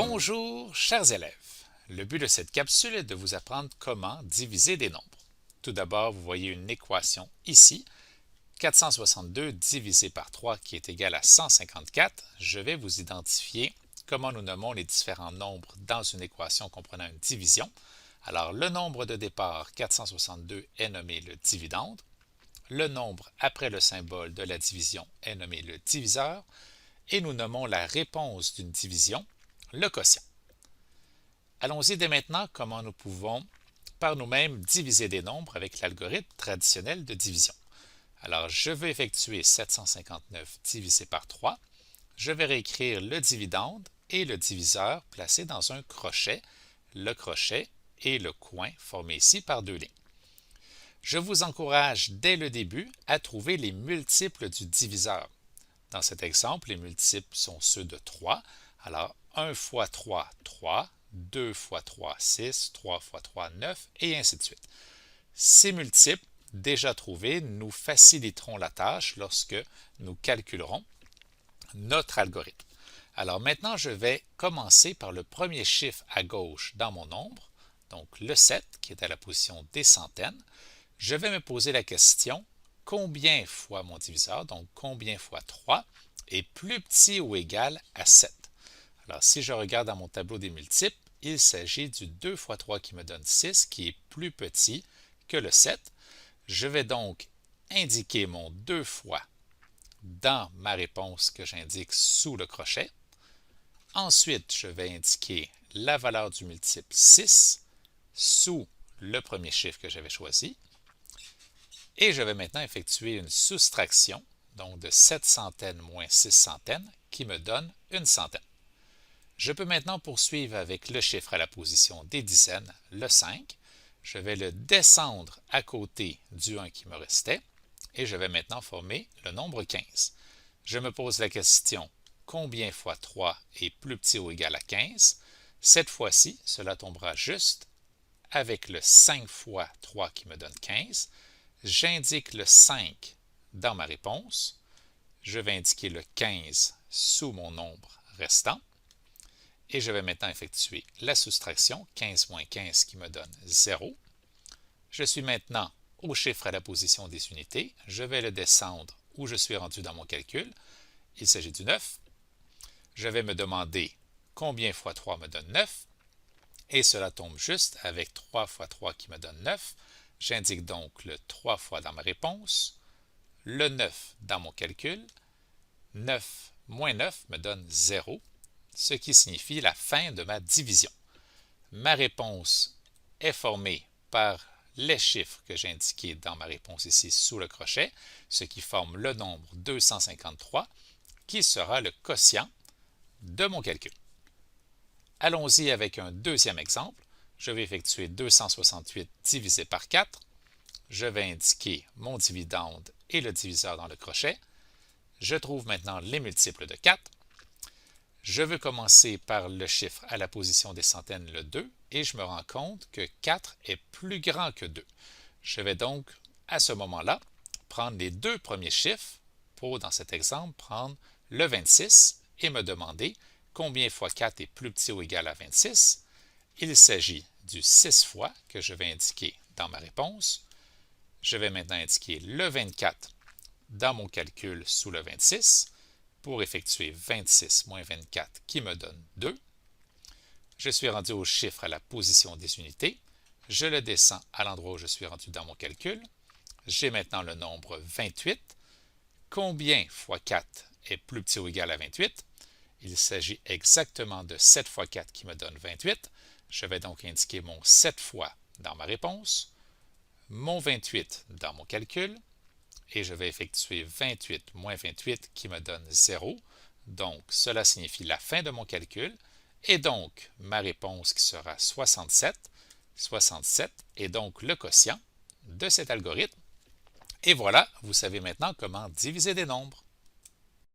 Bonjour, chers élèves. Le but de cette capsule est de vous apprendre comment diviser des nombres. Tout d'abord, vous voyez une équation ici, 462 divisé par 3 qui est égal à 154. Je vais vous identifier comment nous nommons les différents nombres dans une équation comprenant une division. Alors, le nombre de départ, 462, est nommé le dividende. Le nombre après le symbole de la division est nommé le diviseur. Et nous nommons la réponse d'une division le quotient. Allons-y dès maintenant comment nous pouvons par nous-mêmes diviser des nombres avec l'algorithme traditionnel de division. Alors, je vais effectuer 759 divisé par 3. Je vais réécrire le dividende et le diviseur placés dans un crochet, le crochet et le coin formés ici par deux lignes. Je vous encourage dès le début à trouver les multiples du diviseur. Dans cet exemple, les multiples sont ceux de 3. Alors, 1 fois 3, 3, 2 fois 3, 6, 3 fois 3, 9, et ainsi de suite. Ces multiples, déjà trouvés, nous faciliteront la tâche lorsque nous calculerons notre algorithme. Alors maintenant, je vais commencer par le premier chiffre à gauche dans mon nombre, donc le 7, qui est à la position des centaines. Je vais me poser la question, combien fois mon diviseur, donc combien fois 3, est plus petit ou égal à 7? Alors, si je regarde dans mon tableau des multiples, il s'agit du 2 fois 3 qui me donne 6, qui est plus petit que le 7. Je vais donc indiquer mon 2 fois dans ma réponse que j'indique sous le crochet. Ensuite, je vais indiquer la valeur du multiple 6 sous le premier chiffre que j'avais choisi. Et je vais maintenant effectuer une soustraction, donc de 7 centaines moins 6 centaines, qui me donne une centaine. Je peux maintenant poursuivre avec le chiffre à la position des dizaines, le 5. Je vais le descendre à côté du 1 qui me restait et je vais maintenant former le nombre 15. Je me pose la question, combien fois 3 est plus petit ou égal à 15? Cette fois-ci, cela tombera juste avec le 5 fois 3 qui me donne 15. J'indique le 5 dans ma réponse. Je vais indiquer le 15 sous mon nombre restant. Et je vais maintenant effectuer la soustraction, 15 moins 15 qui me donne 0. Je suis maintenant au chiffre à la position des unités. Je vais le descendre où je suis rendu dans mon calcul. Il s'agit du 9. Je vais me demander combien fois 3 me donne 9. Et cela tombe juste avec 3 fois 3 qui me donne 9. J'indique donc le 3 fois dans ma réponse, le 9 dans mon calcul. 9 moins 9 me donne 0. Ce qui signifie la fin de ma division. Ma réponse est formée par les chiffres que j'ai indiqués dans ma réponse ici sous le crochet, ce qui forme le nombre 253, qui sera le quotient de mon calcul. Allons-y avec un deuxième exemple. Je vais effectuer 268 divisé par 4. Je vais indiquer mon dividende et le diviseur dans le crochet. Je trouve maintenant les multiples de 4. Je veux commencer par le chiffre à la position des centaines, le 2, et je me rends compte que 4 est plus grand que 2. Je vais donc, à ce moment-là, prendre les deux premiers chiffres pour, dans cet exemple, prendre le 26 et me demander combien fois 4 est plus petit ou égal à 26. Il s'agit du 6 fois que je vais indiquer dans ma réponse. Je vais maintenant indiquer le 24 dans mon calcul sous le 26. Pour effectuer 26 moins 24 qui me donne 2. Je suis rendu au chiffre à la position des unités. Je le descends à l'endroit où je suis rendu dans mon calcul. J'ai maintenant le nombre 28. Combien fois 4 est plus petit ou égal à 28? Il s'agit exactement de 7 fois 4 qui me donne 28. Je vais donc indiquer mon 7 fois dans ma réponse, mon 28 dans mon calcul, et je vais effectuer 28 moins 28 qui me donne 0. Donc, cela signifie la fin de mon calcul. Et donc, ma réponse qui sera 67. 67 est donc le quotient de cet algorithme. Et voilà, vous savez maintenant comment diviser des nombres.